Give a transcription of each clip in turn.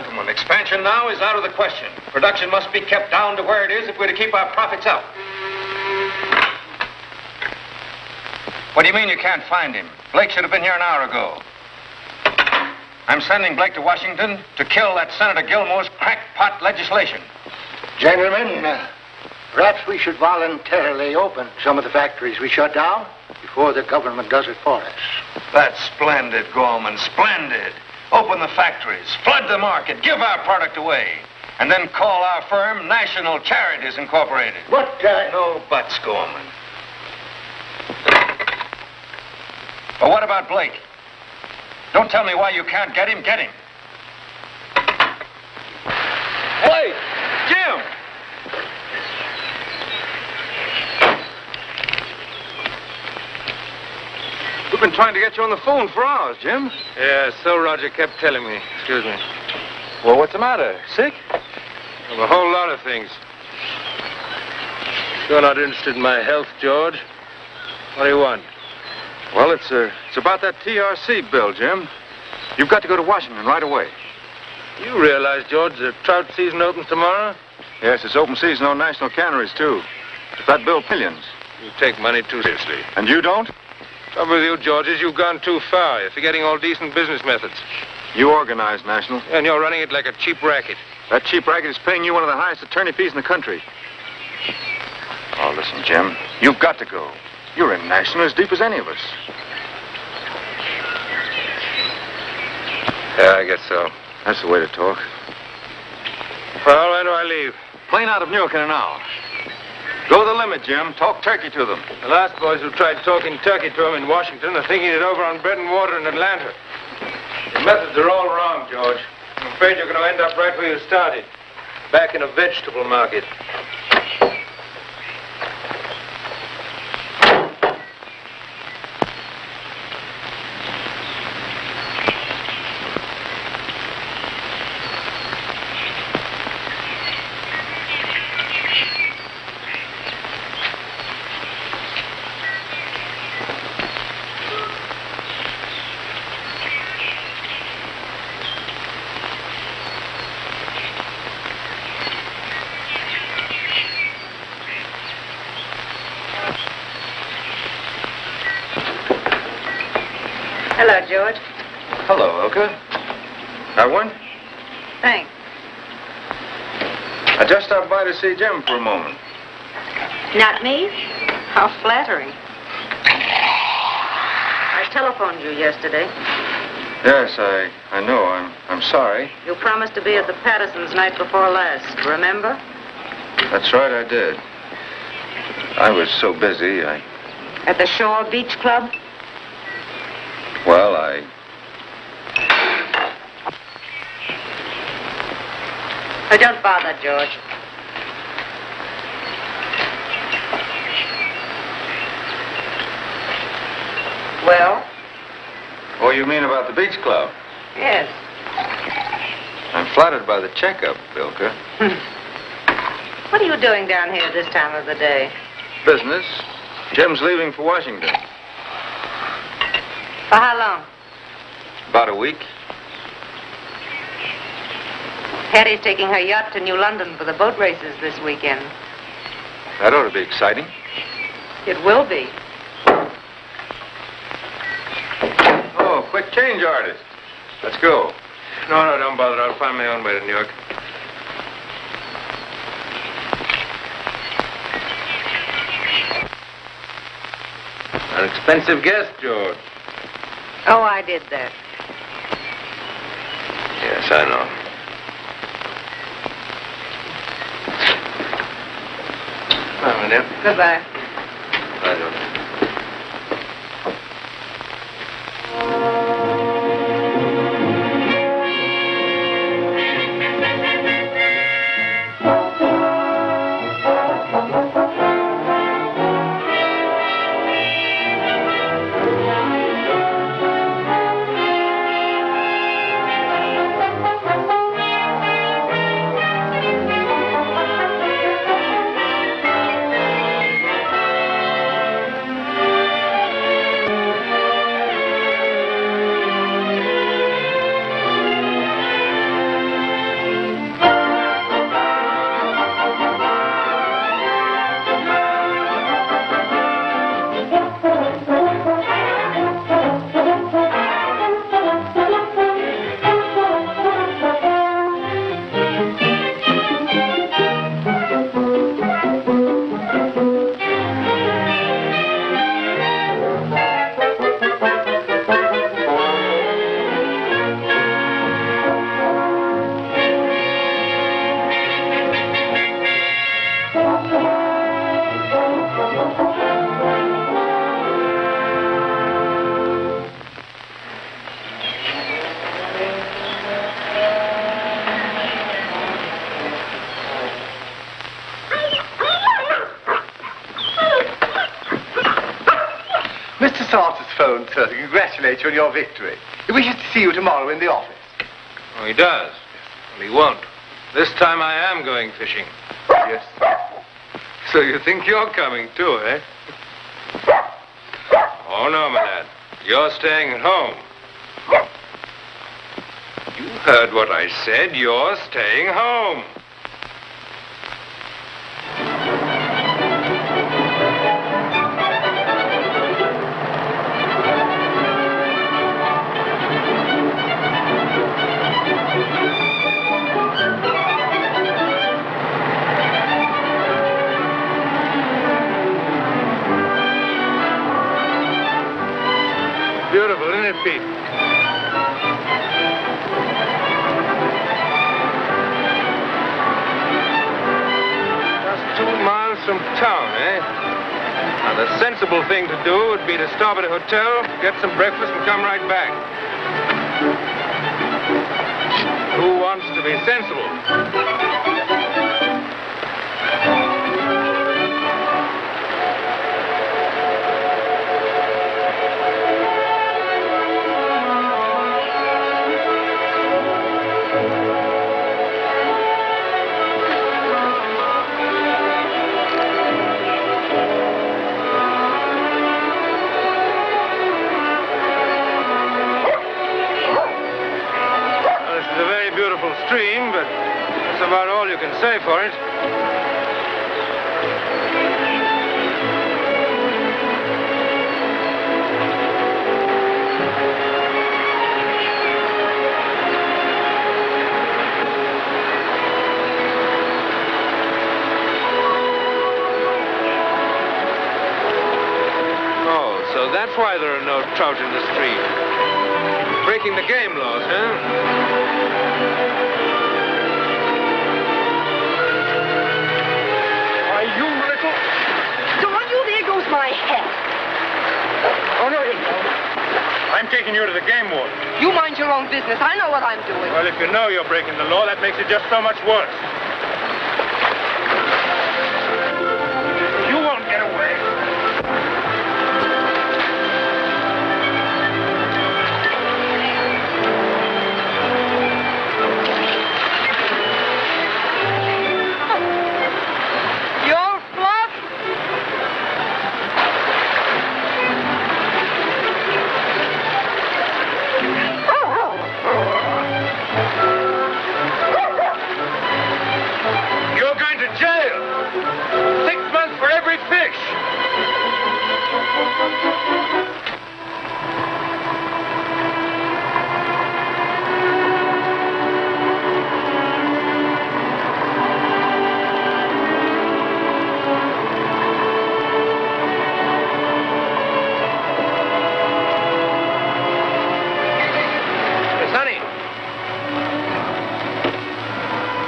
gentlemen, expansion now is out of the question. Production must be kept down to where it is if we're to keep our profits up. What do you mean you can't find him? Blake should have been here an hour ago. I'm sending Blake to Washington to kill that Senator Gilmore's crackpot legislation. Gentlemen, perhaps we should voluntarily open some of the factories we shut down before the government does it for us. That's splendid, Gorman, splendid. Open the factories, flood the market, give our product away, and then call our firm National Charities Incorporated. But, No buts, Gorman. But what about Blake? Don't tell me why you can't get him. Get him. Blake! Jim! We've been trying to get you on the phone for hours, Jim. Yeah, so Roger kept telling me. Excuse me. Well, what's the matter? Sick? Well, a whole lot of things. You're not interested in my health, George. What do you want? Well, it's about that TRC bill, Jim. You've got to go to Washington right away. You realize, George, the trout season opens tomorrow? Yes, it's open season on national canneries, too. If that bill millions. You take money too seriously. And you don't? Trouble with you, George, is you've gone too far. You're forgetting all decent business methods. You organize National. And you're running it like a cheap racket. That cheap racket is paying you one of the highest attorney fees in the country. Oh, listen, Jim. You've got to go. You're in National as deep as any of us. Yeah, I guess so. That's the way to talk. Well, when do I leave? Plane out of Newark in an hour. Go the limit, Jim. Talk turkey to them. The last boys who tried talking turkey to him in Washington are thinking it over on bread and water in Atlanta. Your methods are all wrong, George. I'm afraid you're going to end up right where you started. Back in a vegetable market. Hello, George. Hello, Ilka. Have one? Thanks. I just stopped by to see Jim for a moment. Not me? How flattering. I telephoned you yesterday. Yes, I know. I'm sorry. You promised to be at the Pattersons night before last, remember? That's right, I did. I was so busy, At the Shore Beach Club? Well, Oh, don't bother, George. Well? Oh, you mean about the beach club? Yes. I'm flattered by the checkup, Ilka. What are you doing down here this time of the day? Business. Jim's leaving for Washington. For how long? About a week. Hattie's taking her yacht to New London for the boat races this weekend. That ought to be exciting. It will be. Oh, quick change, artist. Let's go. No, don't bother. I'll find my own way to New York. An expensive guest, George. Oh, I did that. Yes, I know. Bye, my dear. Goodbye. Bye, George. congratulate you on your victory. He wishes to see you tomorrow in the office. Oh, he does. Well, he won't. This time I am going fishing. Yes. So you think you're coming too, eh? Oh, no, my lad. You're staying at home. You heard what I said. You're staying home. Beautiful, isn't it, Pete? Just 2 miles from town, eh? Now, the sensible thing to do would be to stop at a hotel, get some breakfast, and come right back. Who wants to be sensible? Stream, but that's about all you can say for it. Oh, so that's why there are no trout in the stream. Breaking the game laws, huh? My hat. Oh, no, you don't. I'm taking you to the game warden. You mind your own business. I know what I'm doing. Well, if you know you're breaking the law, that makes it just so much worse. You won't get away.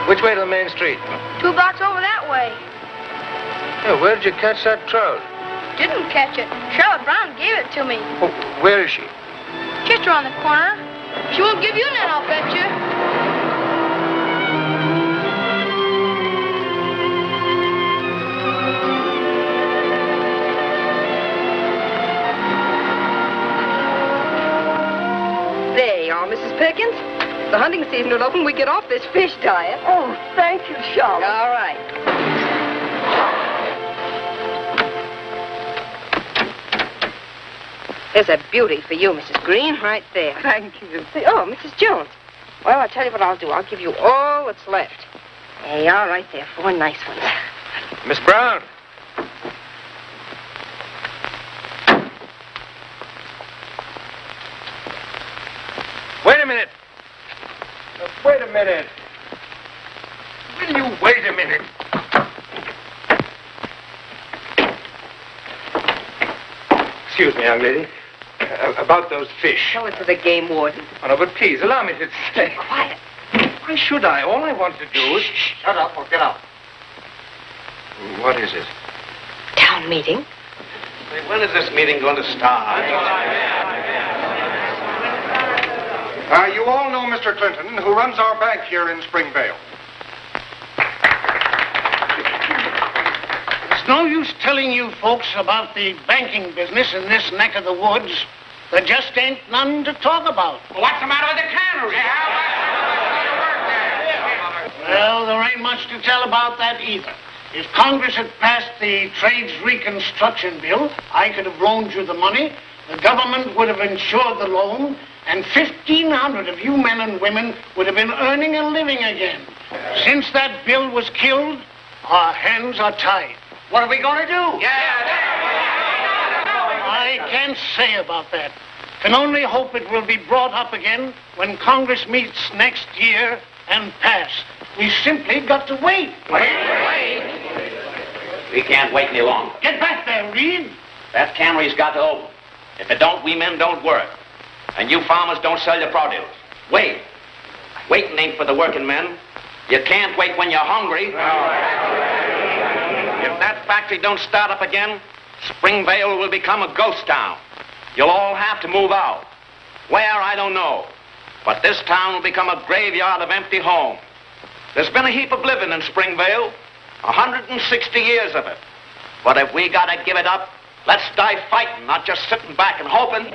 Which way to the main street? 2 blocks over that way. Yeah, where did you catch that trout? Didn't catch it. Charlotte Brown gave it to me. Oh, where is she? Just around the corner. She won't give you none, I'll bet you. There you are, Mrs. Perkins. The hunting season will open. We get off this fish diet. Oh, thank you, Charlotte. All right. There's a beauty for you, Mrs. Green, right there. Thank you. Oh, Mrs. Jones. Well, I'll tell you what I'll do. I'll give you all that's left. There you are, right there. 4 nice ones. Miss Brown. Wait a minute. Wait a minute. Will you wait a minute? Excuse me, young lady. About those fish. Show it to the game warden. Oh, no, but please, allow me to say. Quiet. Why should I? All I want to do is... Shut up or get out. What is it? Town meeting. Say, when is this meeting going to start? You all know Mr. Clinton, who runs our bank here in Springvale. It's no use telling you folks about the banking business in this neck of the woods. There just ain't none to talk about. What's the matter with the cannery? Well, there ain't much to tell about that either. If Congress had passed the Trades Reconstruction Bill, I could have loaned you the money, the government would have insured the loan, and 1,500 of you men and women would have been earning a living again. Since that bill was killed, our hands are tied. What are we going to do? I can't say about that. Can only hope it will be brought up again when Congress meets next year and passed. We simply got to wait. Wait. We can't wait any longer. Get back there, Reed. That cannery's got to open. If it don't, we men don't work. And you farmers don't sell your produce. Wait. Waiting ain't for the working men. You can't wait when you're hungry. If that factory don't start up again, Springvale will become a ghost town. You'll all have to move out. Where, I don't know. But this town will become a graveyard of empty homes. There's been a heap of living in Springvale, 160 years of it. But if we gotta give it up, let's die fighting, not just sitting back and hoping.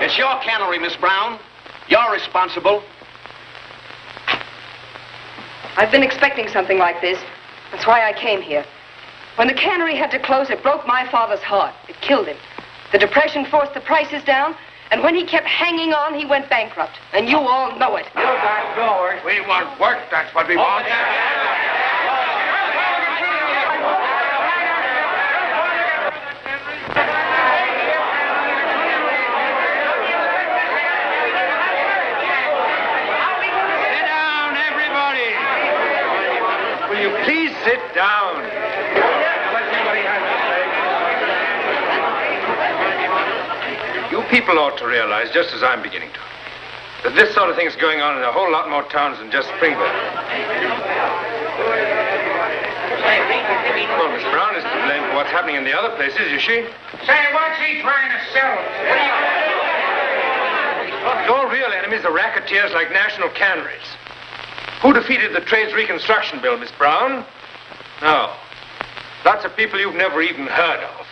It's your cannery, Miss Brown. You're responsible. I've been expecting something like this. That's why I came here. When the cannery had to close, it broke my father's heart. It killed him. The Depression forced the prices down, and when he kept hanging on, he went bankrupt. And you all know it. You got yours. We want work, that's what we want. Sit down, everybody. Will you please sit down? You people ought to realize, just as I'm beginning to, that this sort of thing is going on in a whole lot more towns than just Springvale. Well, Miss Brown isn't to blame for what's happening in the other places, is she? Say, what's he trying to sell? Your real enemies are racketeers like national canneries. Who defeated the Trades Reconstruction Bill, Miss Brown? No. Lots of people you've never even heard of.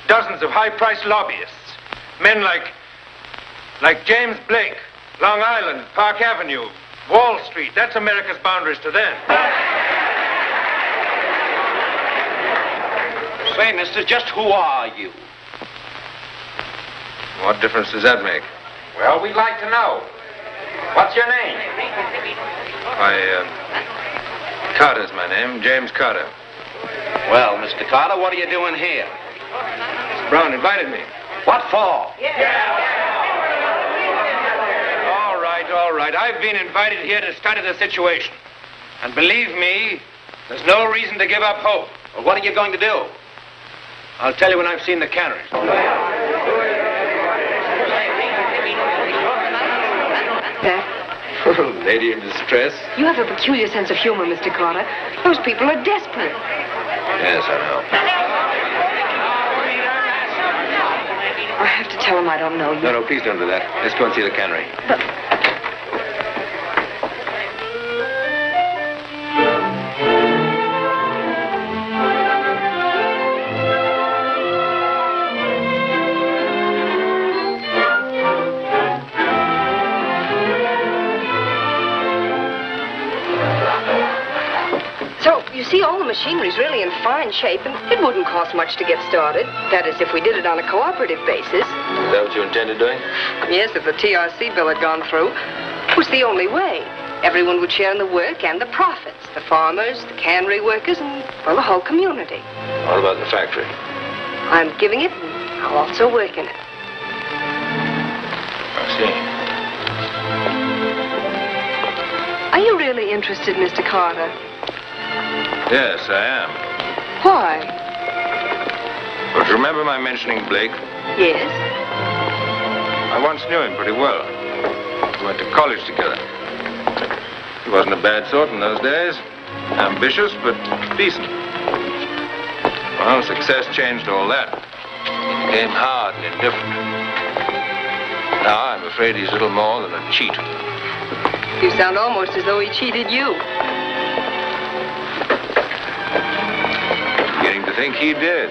Dozens of high-priced lobbyists. Men like James Blake, Long Island, Park Avenue, Wall Street. That's America's boundaries to them. Say, mister, just who are you? What difference does that make? Well, we'd like to know. What's your name? Carter's my name, James Carter. Well, Mr. Carter, what are you doing here? Miss Brown invited me. What for? All right. I've been invited here to study the situation. And believe me, there's no reason to give up hope. Well, what are you going to do? I'll tell you when I've seen the canneries. Lady in distress? You have a peculiar sense of humor, Mr. Carter. Those people are desperate. Yes, I know. I have to tell them I don't know you. No, please don't do that. Let's go and see the cannery. So, you see, all the machinery's really in fine shape, and it wouldn't cost much to get started. That is, if we did it on a cooperative basis. Is that what you intended doing? Yes, if the TRC bill had gone through. It was the only way. Everyone would share in the work and the profits. The farmers, the cannery workers, and, well, the whole community. What about the factory? I'm giving it, and I'll also work in it. I see. Are you really interested, Mr. Carter? Yes, I am. Why? But remember my mentioning Blake? Yes. I once knew him pretty well. We went to college together. He wasn't a bad sort in those days. Ambitious, but decent. Well, success changed all that. He became hard and indifferent. Now, I'm afraid he's little more than a cheat. You sound almost as though he cheated you. Beginning to think he did.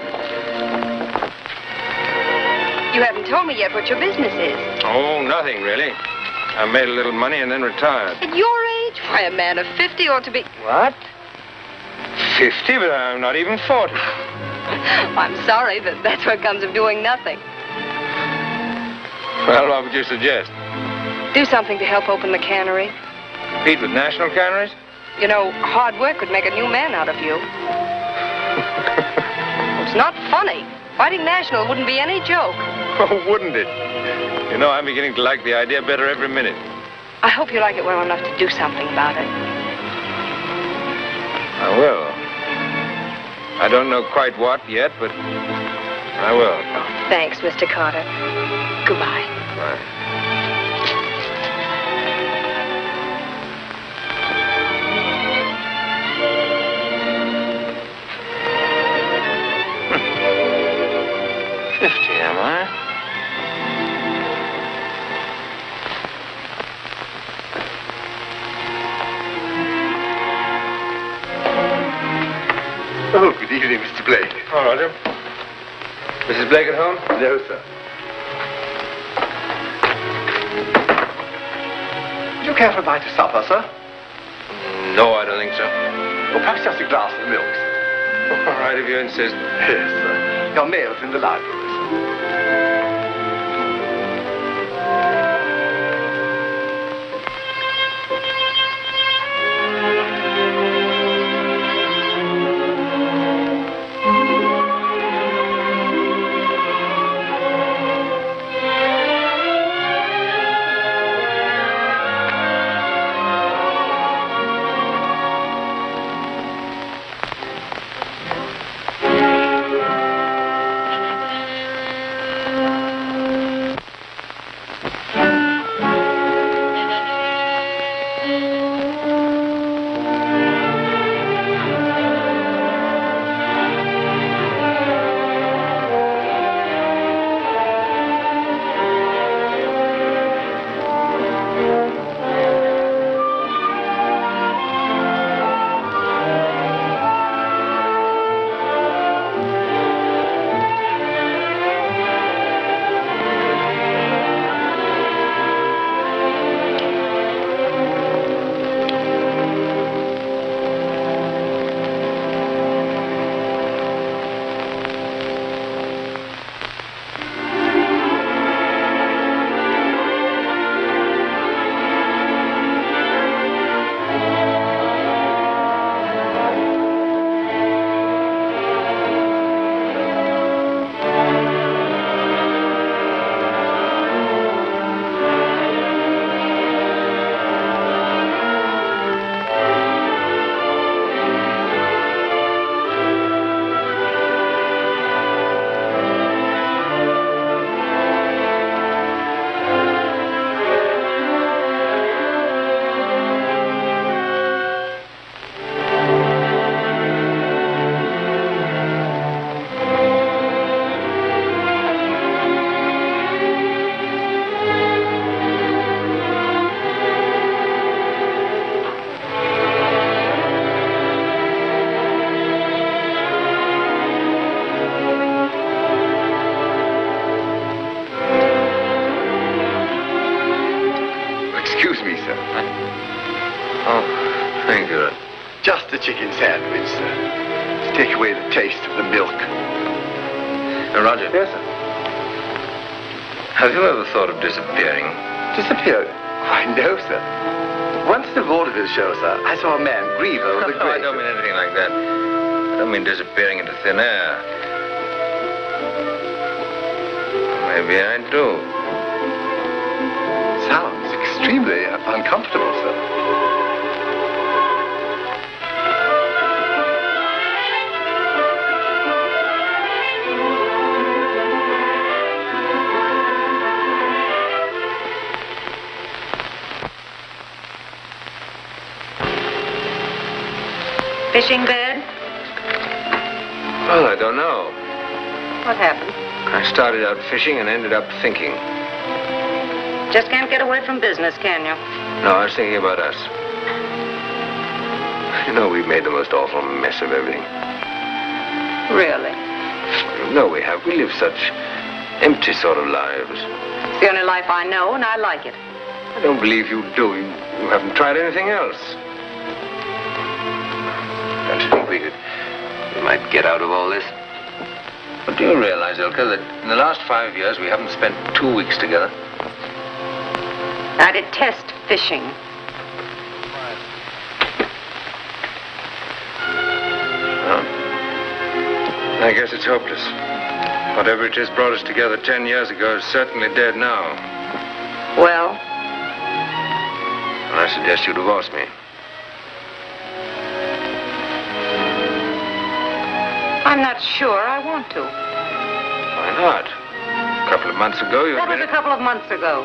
You haven't told me yet what your business is. Oh, nothing, really. I made a little money and then retired. At your age? Why, a man of 50 ought to be... What? 50, but I'm not even 40. I'm sorry, but that's what comes of doing nothing. Well, what would you suggest? Do something to help open the cannery. Compete with national canneries? You know, hard work could make a new man out of you. It's not funny. Fighting national wouldn't be any joke. Oh, wouldn't it? You know, I'm beginning to like the idea better every minute. I hope you like it well enough to do something about it. I will. I don't know quite what yet, but I will. Thanks, Mr. Carter. Goodbye. Bye. Am I? Oh, good evening, Mr. Blake. Oh, Roger. Mrs. Blake at home? No, sir. Would you care for a bite of supper, sir? No, I don't think so. Or perhaps just a glass of milk, sir? All right, if you insist. Yes, sir. Your mail's in the library, sir. Just a chicken sandwich, sir. To take away the taste of the milk. Roger. Yes, sir. Have you ever thought of disappearing? Disappeared? Why, no, sir. Once in the vaudeville show, sir, I saw a man grieve over the No, I grave. don't mean anything like that. I don't mean disappearing into thin air. Maybe I do. Sounds extremely uncomfortable, sir. Fishing bad? Well, I don't know. What happened? I started out fishing and ended up thinking. Just can't get away from business, can you? No, I was thinking about us. You know, we've made the most awful mess of everything. Really? No, we have. We live such Empty sort of lives. It's the only life I know, and I like it. I don't believe you do. You haven't tried anything else. Don't you think we might get out of all this? But do you realize, Ilka, that in the last 5 years we haven't spent 2 weeks together? I detest fishing. Well, I guess it's hopeless. Whatever it is brought us together 10 years ago is certainly dead now. Well? I suggest you divorce me. I'm not sure I want to. Why not? A couple of months ago, you That was admitted... a couple of months ago.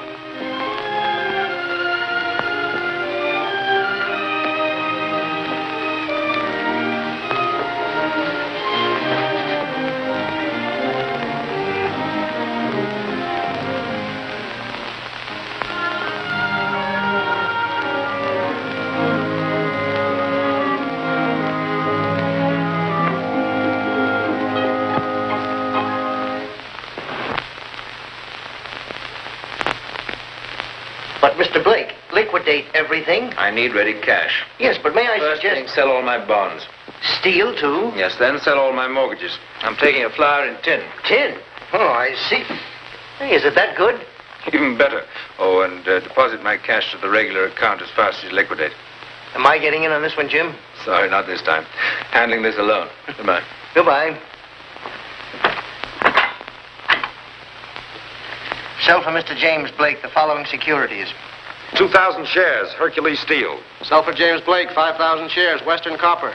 But, Mr. Blake, liquidate everything. I need ready cash. Yes, but may I First suggest... thing, sell all my bonds. Steal, too? Yes, then sell all my mortgages. I'm taking a flower in tin. Tin? Oh, I see. Hey, is it that good? Even better. Oh, and deposit my cash to the regular account as fast as you liquidate. Am I getting in on this one, Jim? Sorry, not this time. Handling this alone. Goodbye. Goodbye. Sell for Mr. James Blake the following securities. 2,000 shares, Hercules Steel. Sell for James Blake 5,000 shares, Western Copper.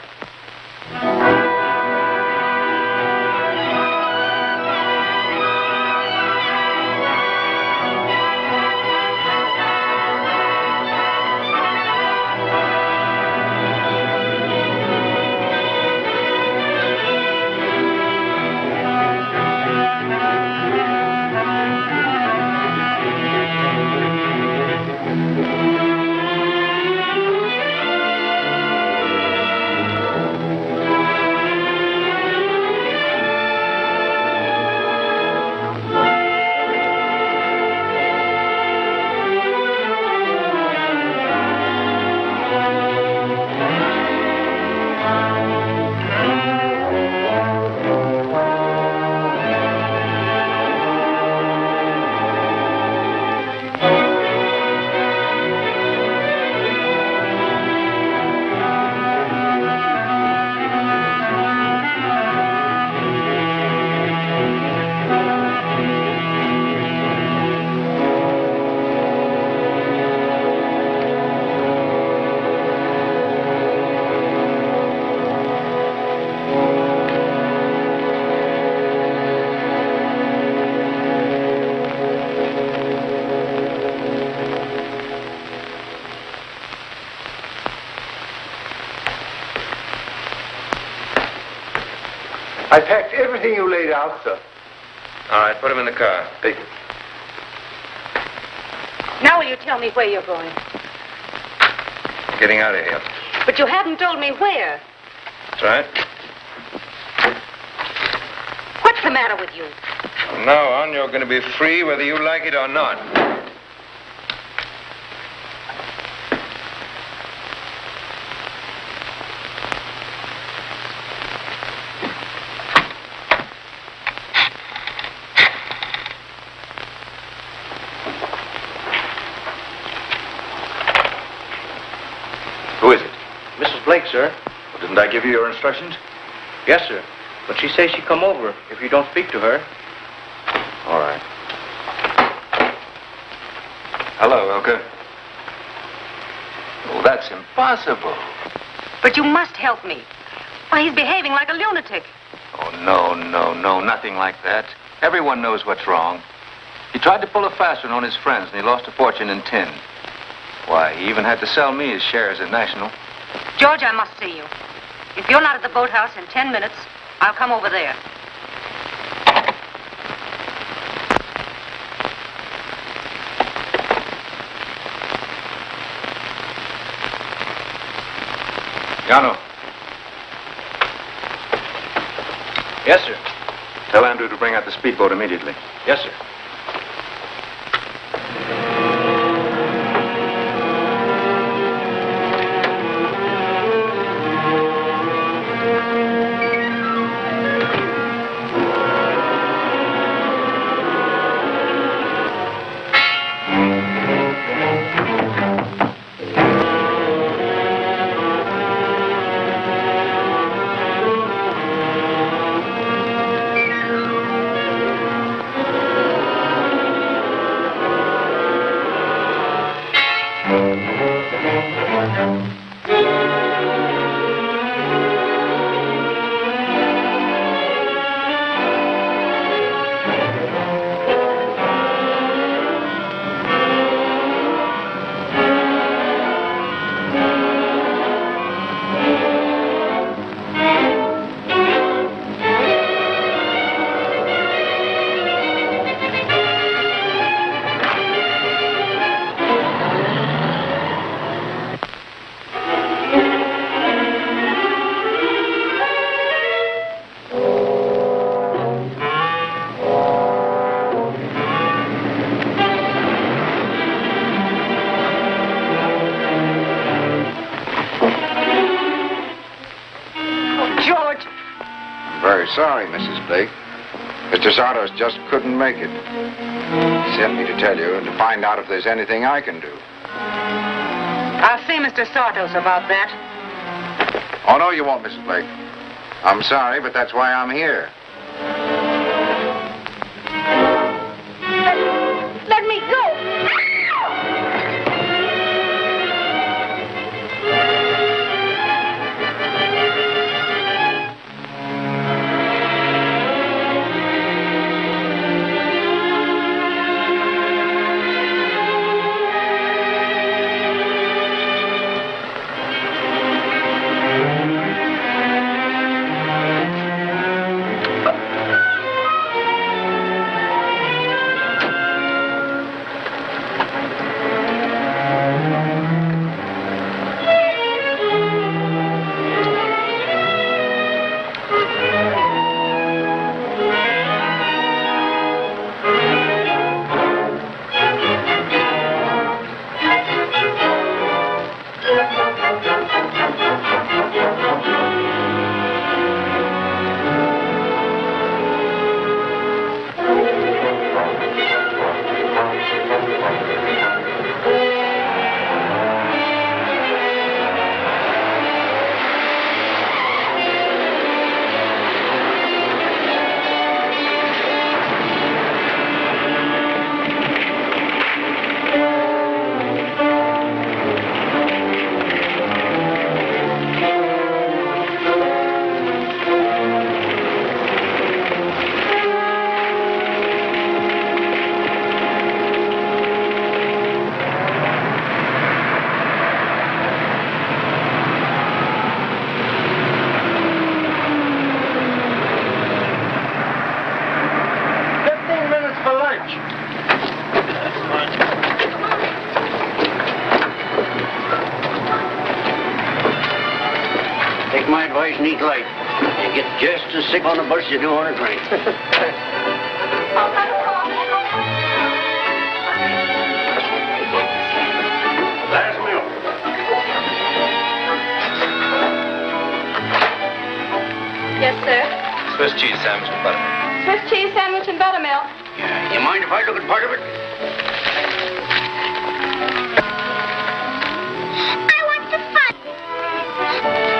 I packed everything you laid out, sir. All right, put him in the car. Take it. Now will you tell me where you're going? Getting out of here. But you haven't told me where. That's right. What's the matter with you? From now on, you're going to be free whether you like it or not. Who is it? Mrs. Blake, sir. Well, didn't I give you your instructions? Yes, sir. But she says she come over if you don't speak to her. All right. Hello, Elka. Oh, that's impossible. But you must help me. Why, he's behaving like a lunatic. Oh, no, nothing like that. Everyone knows what's wrong. He tried to pull a fast one on his friends, and he lost a fortune in tin. Why, he even had to sell me his shares in National. George, I must see you. If you're not at the boathouse in 10 minutes, I'll come over there. Yano. Yes, sir. Tell Andrew to bring out the speedboat immediately. Yes, sir. Sorry, Mrs. Blake. Mr. Sartos just couldn't make it. He sent me to tell you and to find out if there's anything I can do. I'll see Mr. Sartos about that. Oh, no, you won't, Mrs. Blake. I'm sorry, but that's why I'm here. Let me go. Take my advice and eat light. You get just as sick on a bus as you do on a train. Last milk. Yes, sir. Swiss cheese sandwich and buttermilk. Swiss cheese sandwich and buttermilk. Yeah, you mind if I look at part of it? I want the fun.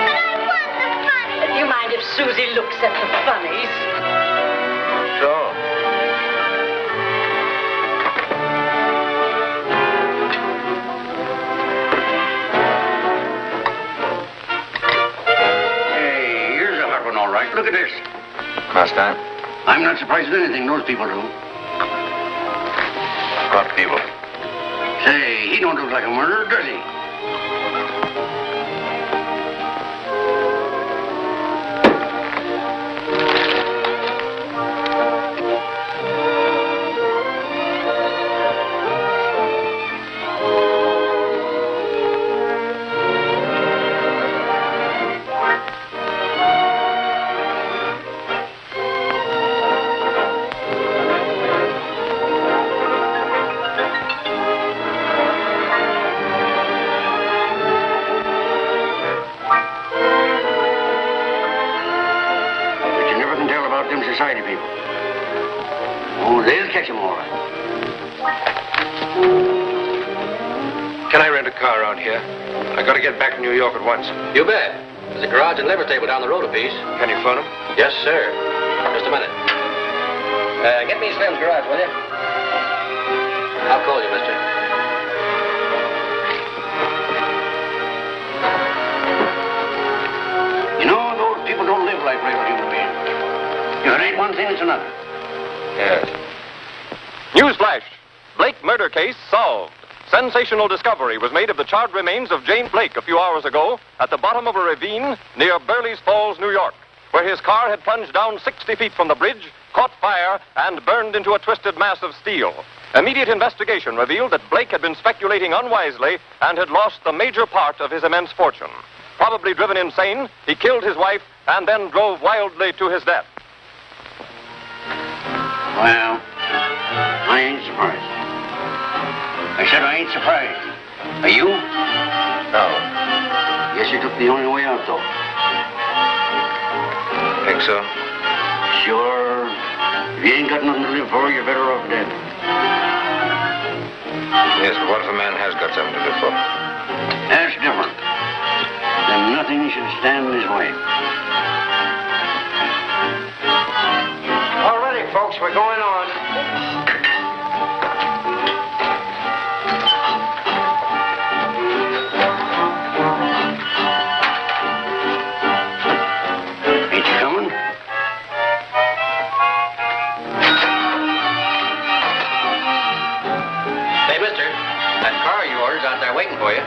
But I want the fun. Do you mind if Susie looks at the funnies? Sure. Hey, here's a hot one, all right. Look at this. Last time? I'm not surprised at anything those people do. What people? Say, he don't look like a murderer, does he? catch him all right. Can I rent a car around here? I gotta get back to New York at once. You bet. There's a garage and liver table down the road a piece. Can you phone him? Yes, sir. Just a minute. Get me Slim's garage, will you? I'll call you, mister. You know, those people don't live like regular human beings. If it ain't one thing, it's another. Yes. Newsflash! Blake murder case solved. Sensational discovery was made of the charred remains of Jane Blake a few hours ago at the bottom of a ravine near Burley's Falls, New York, where his car had plunged down 60 feet from the bridge, caught fire, and burned into a twisted mass of steel. Immediate investigation revealed that Blake had been speculating unwisely and had lost the major part of his immense fortune. Probably driven insane, he killed his wife and then drove wildly to his death. Well, I ain't surprised. I said I ain't surprised. Are you? No. Guess you took the only way out, though. Think so? Sure. If you ain't got nothing to live for, you're better off dead. Yes, but what if a man has got something to live for? That's different. Then nothing should stand in his way. All righty, folks, we're going on. Ain't you coming? Hey, mister, that car you ordered's out there waiting for you.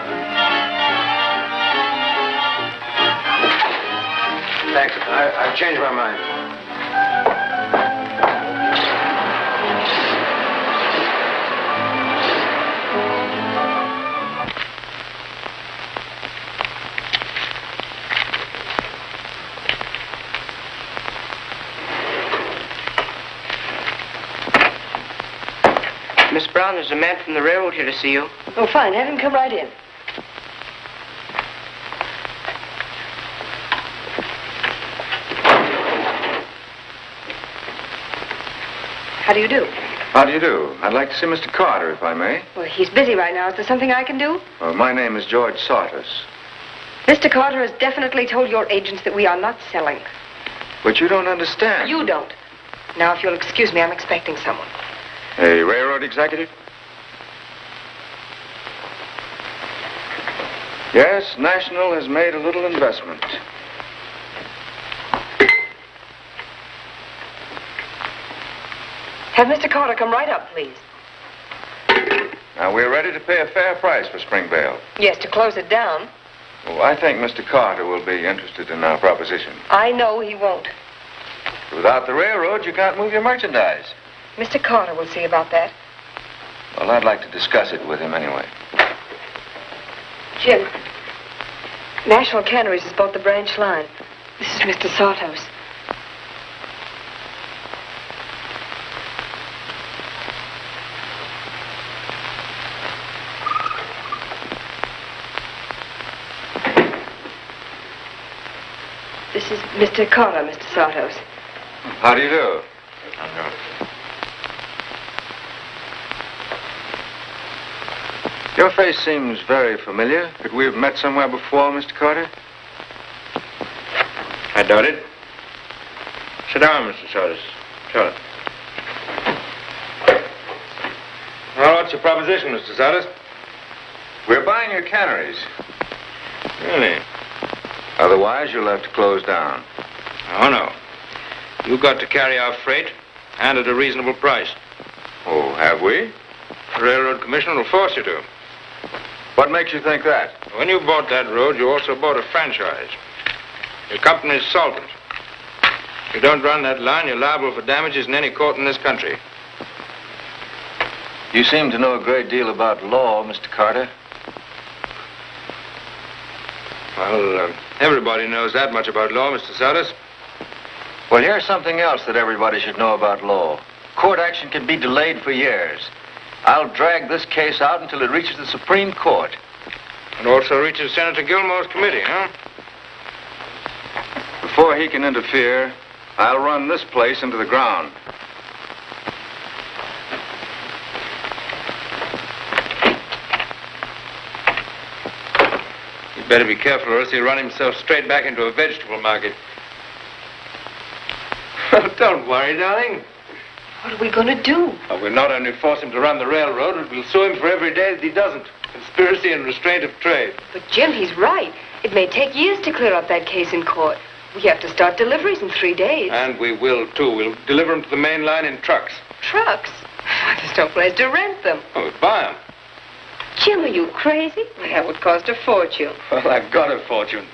Thanks. I've changed my mind. Miss Brown, there's a man from the railroad here to see you. Oh, fine. Have him come right in. How do you do? How do you do? I'd like to see Mr. Carter, if I may. Well, he's busy right now. Is there something I can do? My name is George Sartis. Mr. Carter has definitely told your agents that we are not selling. But you don't understand. You don't. Now, if you'll excuse me, I'm expecting someone. A railroad executive? Yes, National has made a little investment. Have Mr. Carter come right up, please. Now, we're ready to pay a fair price for Springvale. Yes, to close it down. Oh, I think Mr. Carter will be interested in our proposition. I know he won't. Without the railroad, you can't move your merchandise. Mr. Carter will see about that. Well, I'd like to discuss it with him anyway. Jim, National Canneries has bought the branch line. This is Mr. Sartos. This is Mr. Carter, Mr. Sartos. How do you do? Your face seems very familiar. Could we have met somewhere before, Mr. Carter? I doubt it. Sit down, Mr. Sartis. Shut it. Well, what's your proposition, Mr. Sartis? We're buying your canneries. Really? Otherwise, you'll have to close down. Oh, no. You've got to carry our freight, and at a reasonable price. Oh, have we? The Railroad Commission will force you to. What makes you think that? When you bought that road, you also bought a franchise. Your company is solvent. If you don't run that line, you're liable for damages in any court in this country. You seem to know a great deal about law, Mr. Carter. Well, everybody knows that much about law, Mr. Sartis. Well, here's something else that everybody should know about law. Court action can be delayed for years. I'll drag this case out until it reaches the Supreme Court. And also reaches Senator Gilmore's committee, huh? Before he can interfere, I'll run this place into the ground. Better be careful or else he'll run himself straight back into a vegetable market. Well, don't worry, darling. What are we going to do? Well, we'll not only force him to run the railroad, but we'll sue him for every day that he doesn't. Conspiracy and restraint of trade. But, Jim, he's right. It may take years to clear up that case in court. We have to start deliveries in 3 days. And we will, too. We'll deliver them to the main line in trucks. Trucks? There's no place to rent them. Oh, we'll buy them. Jim, are you crazy? That would cost a fortune. Well, I've got a fortune.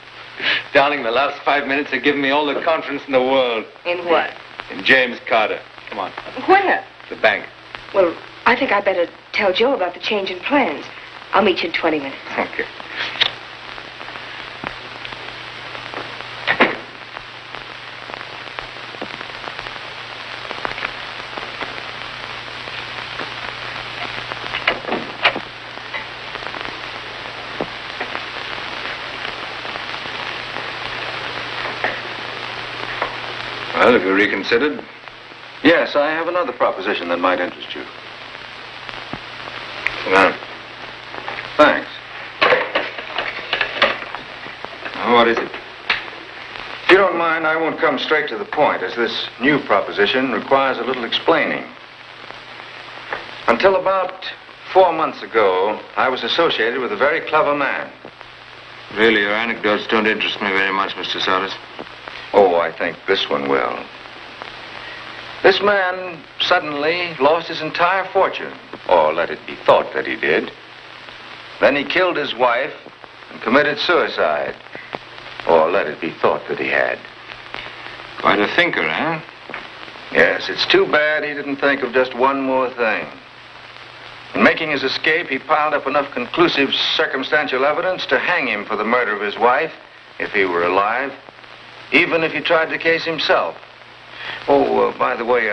Darling, the last 5 minutes have given me all the confidence in the world. In what? In James Carter. Come on. Where? The bank. Well, I think I'd better tell Joe about the change in plans. I'll meet you in 20 minutes. Okay. Well, have you reconsidered? Yes, I have another proposition that might interest you. Sit down. Thanks. Now, what is it? If you don't mind, I won't come straight to the point, as this new proposition requires a little explaining. Until about 4 months ago, I was associated with a very clever man. Really, your anecdotes don't interest me very much, Mr. Saunders. Oh, I think this one will. This man suddenly lost his entire fortune, or let it be thought that he did. Then he killed his wife and committed suicide, or let it be thought that he had. Quite a thinker, eh? Yes, it's too bad he didn't think of just one more thing. In making his escape, he piled up enough conclusive circumstantial evidence to hang him for the murder of his wife, if he were alive, even if he tried the case himself. Oh, by the way,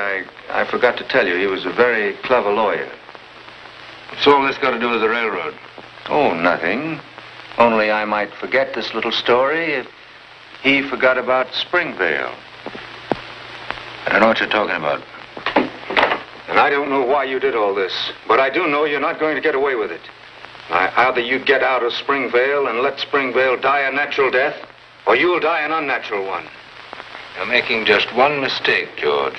I forgot to tell you, he was a very clever lawyer. What's all this got to do with the railroad? Oh, nothing. Only I might forget this little story if he forgot about Springvale. I don't know what you're talking about. And I don't know why you did all this, but I do know you're not going to get away with it. Either you get out of Springvale and let Springvale die a natural death, or you'll die an unnatural one. You're making just one mistake, George.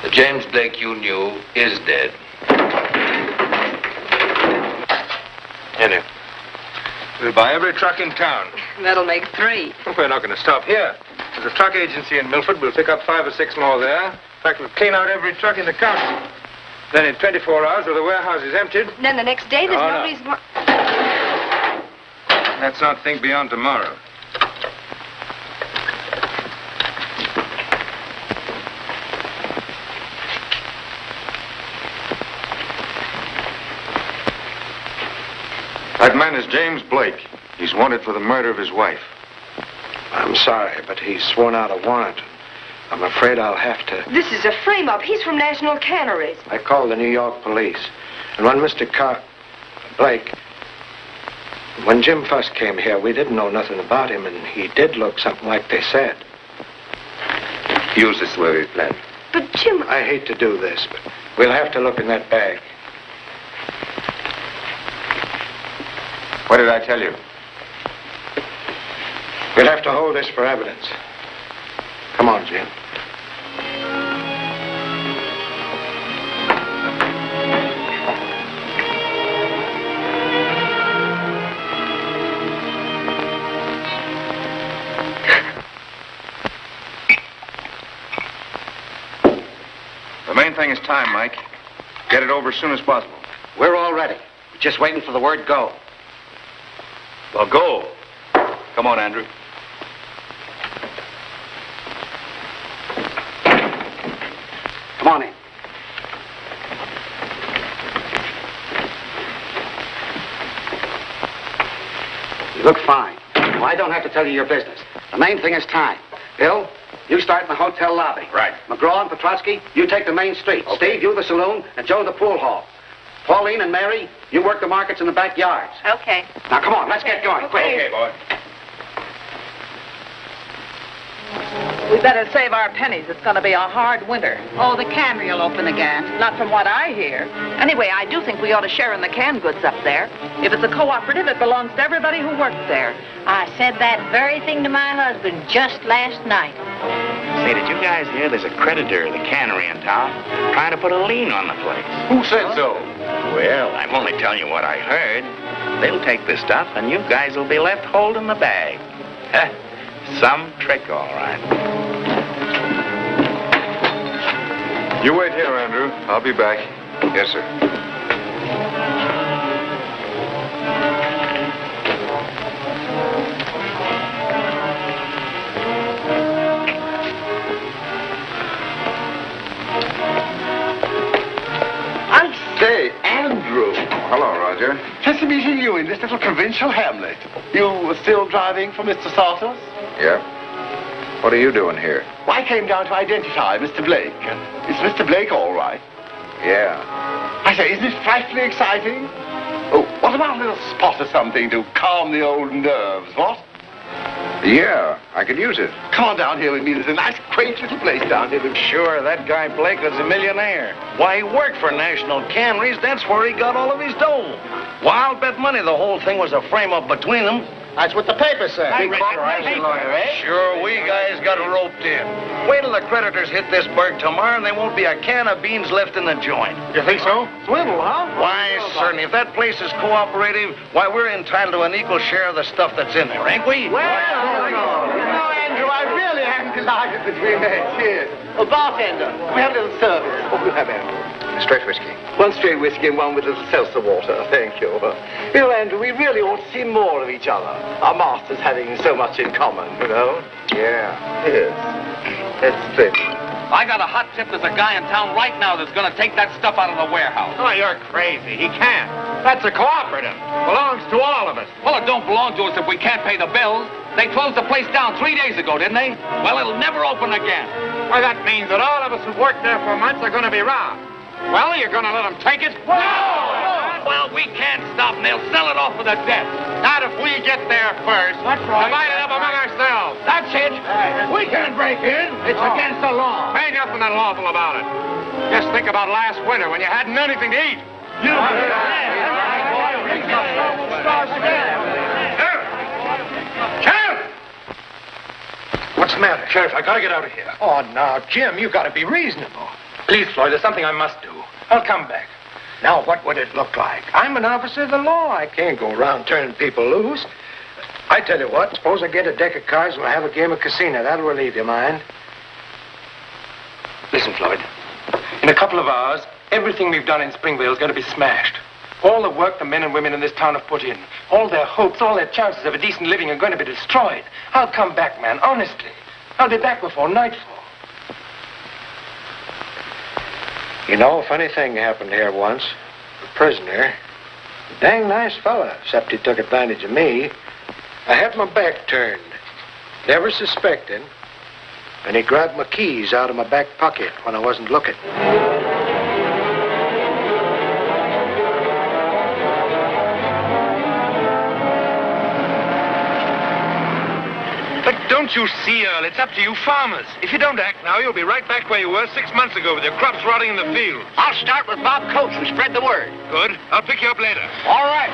The James Blake you knew is dead. Anyway, we'll buy every truck in town. That'll make 3. We're not going to stop here. There's a truck agency in Milford. We'll pick up 5 or 6 more there. In fact, we'll clean out every truck in the county. Then in 24 hours, with the warehouse is emptied. And then the next day, there's no reason why... Let's not think beyond tomorrow. That man is James Blake. He's wanted for the murder of his wife. I'm sorry, but he's sworn out a warrant. I'm afraid I'll have to... This is a frame-up. He's from National Canneries. I called the New York police. And when Mr. Blake... When Jim first came here, we didn't know nothing about him, and he did look something like they said. Use this the way we planned. But, Jim... I hate to do this, but we'll have to look in that bag. What did I tell you? We'll have to hold this for evidence. Come on, Jim. The main thing is time, Mike. Get it over as soon as possible. We're all ready. We're just waiting for the word go. Well, go. Come on, Andrew. Come on in. You look fine. Well, I don't have to tell you your business. The main thing is time. Bill, you start in the hotel lobby. Right. McGraw and Petrotsky, you take the main street. Okay. Steve, you the saloon, and Joe the pool hall. Pauline and Mary, you work the markets in the backyards. Okay. Now, come on, let's get going, quick. Okay, boy. We better save our pennies. It's going to be a hard winter. Oh, the cannery will open again. Not from what I hear. Anyway, I do think we ought to share in the canned goods up there. If it's a cooperative, it belongs to everybody who works there. I said that very thing to my husband just last night. Say, did you guys hear there's a creditor of the cannery in town trying to put a lien on the place? Who said so? Well, I'm only telling you what I heard. They'll take the stuff, and you guys will be left holding the bag. Some trick, all right. You wait here, Andrew. I'll be back. Yes, sir. I say, Andrew. Hello, Roger. Just meeting you in this little provincial hamlet. You still driving for Mr. Salters? Yep. What are you doing here? Well, I came down to identify Mr. Blake. Is Mr. Blake all right? Yeah. I say, isn't it frightfully exciting? Oh, what about a little spot or something to calm the old nerves, what? Yeah, I could use it. Come on down here with me. There's a nice, quaint little place down here. Sure, that guy Blake was a millionaire. Why, he worked for National Canneries. That's where he got all of his dough. Well, I'll bet money the whole thing was a frame-up between them. That's what the paper said. Sure, we guys got roped in. Wait till the creditors hit this burg tomorrow, and there won't be a can of beans left in the joint. You think so? Swindle, huh? Why, certainly. If that place is cooperative, why, we're entitled to an equal share of the stuff that's in there, ain't we? Well, Andrew, I really haven't collided between heads. Cheers. Oh, bartender, we have a little service. What will you have, Andrew? Straight whiskey. One straight whiskey and one with a little seltzer water. Thank you. You know, Andrew, we really ought to see more of each other. Our masters having so much in common, you know? Yeah. Yes. That's splendid. I got a hot tip. There's a guy in town right now that's going to take that stuff out of the warehouse. Oh, you're crazy. He can't. That's a cooperative. Belongs to all of us. Well, it don't belong to us if we can't pay the bills. They closed the place down 3 days ago, didn't they? Well, it'll never open again. Well, that means that all of us who've worked there for months are going to be robbed. Well, you're going to let them take it? No! Well, we can't stop them. They'll sell it off with a debt. Not if we get there first. That's right. Divide it up among ourselves. That's it. We can't break in. It's against the law. Ain't nothing unlawful about it. Just think about last winter when you hadn't anything to eat. Sheriff! What's the matter? Sheriff, I gotta get out of here. Oh, now, Jim, you gotta be reasonable. Please, Floyd, there's something I must do. I'll come back. Now, what would it look like? I'm an officer of the law. I can't go around turning people loose. I tell you what, suppose I get a deck of cards and we'll have a game of casino. That'll relieve your mind. Listen, Floyd. In a couple of hours, everything we've done in Springvale is going to be smashed. All the work the men and women in this town have put in, all their hopes, all their chances of a decent living are going to be destroyed. I'll come back, man, honestly. I'll be back before nightfall. You know, a funny thing happened here once. A prisoner, a dang nice fella, except he took advantage of me. I had my back turned, never suspecting, and he grabbed my keys out of my back pocket when I wasn't looking. But don't you see, Earl, it's up to you farmers. If you don't act now, you'll be right back where you were 6 months ago with your crops rotting in the field. I'll start with Bob Coates and spread the word. Good. I'll pick you up later. All right.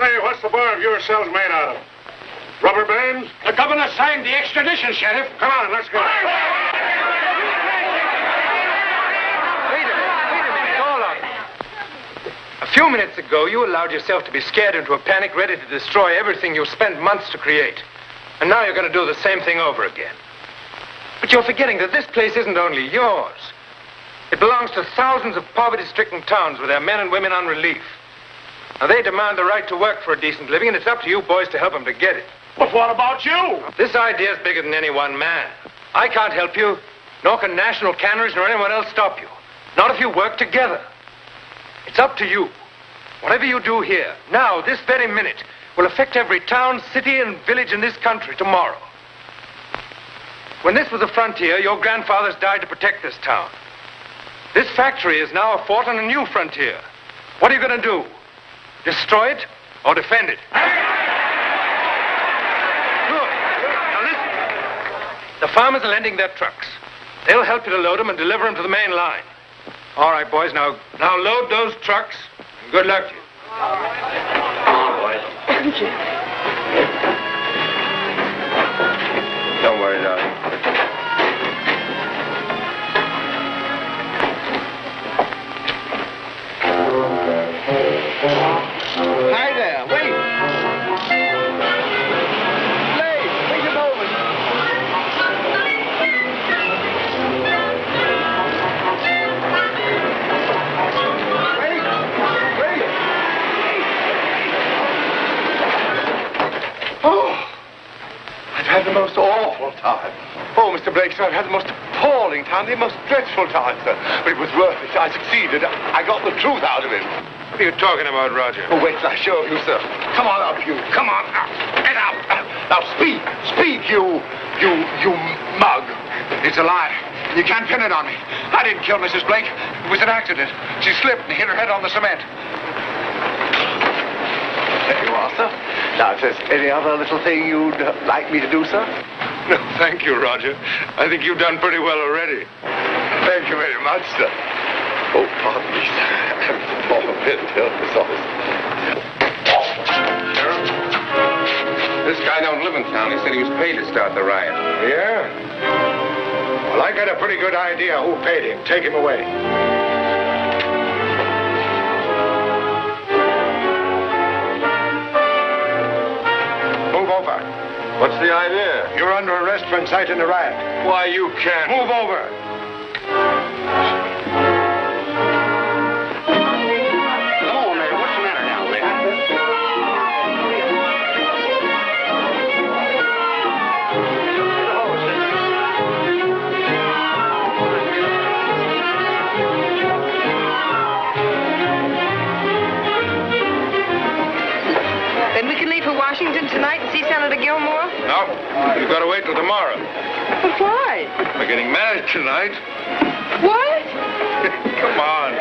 Say, what's the bar of your cells made out of? Rubber bands? The governor signed the extradition, Sheriff. Come on, let's go. Wait a minute, hold on. A few minutes ago, you allowed yourself to be scared into a panic ready to destroy everything you spent months to create. And now you're going to do the same thing over again. But you're forgetting that this place isn't only yours. It belongs to thousands of poverty-stricken towns with their men and women on relief. Now, they demand the right to work for a decent living, and it's up to you boys to help them to get it. But what about you? This idea is bigger than any one man. I can't help you, nor can national canneries nor anyone else stop you. Not if you work together. It's up to you. Whatever you do here, now, this very minute, will affect every town, city, and village in this country tomorrow. When this was a frontier, your grandfathers died to protect this town. This factory is now a fort on a new frontier. What are you going to do? Destroy it or defend it? Good. Now listen. The farmers are lending their trucks. They'll help you to load them and deliver them to the main line. All right, boys, now load those trucks. And good luck to you. Come on, boys. Don't worry, darling. Hi there, wait. Wait a moment. Wait. Oh, I've had the most awful time. Oh, Mr. Blake, sir, I've had the most appalling time, the most dreadful time, sir. But it was worth it. I succeeded. I got the truth out of him. What are you talking about, Roger? Oh, wait till I show you, sir. Come on up, you. Come on up. Get up. Now, speak. Speak, you mug. It's a lie. You can't pin it on me. I didn't kill Mrs. Blake. It was an accident. She slipped and hit her head on the cement. There you are, sir. Now, if there's any other little thing you'd like me to do, sir? No, thank you, Roger. I think you've done pretty well already. Thank you very much, sir. Oh, pardon me, sir. I'm a bit nervous, honest. Sheriff, this guy don't live in town. He said he was paid to start the riot. Yeah? Well, I got a pretty good idea who paid him. Take him away. Move over. What's the idea? You're under arrest for inciting a riot. Why, you can't. Move over. Then we can leave for Washington tonight and see Senator Gilmore? No, you've got to wait till tomorrow. But why? We're getting married tonight. What? Come on.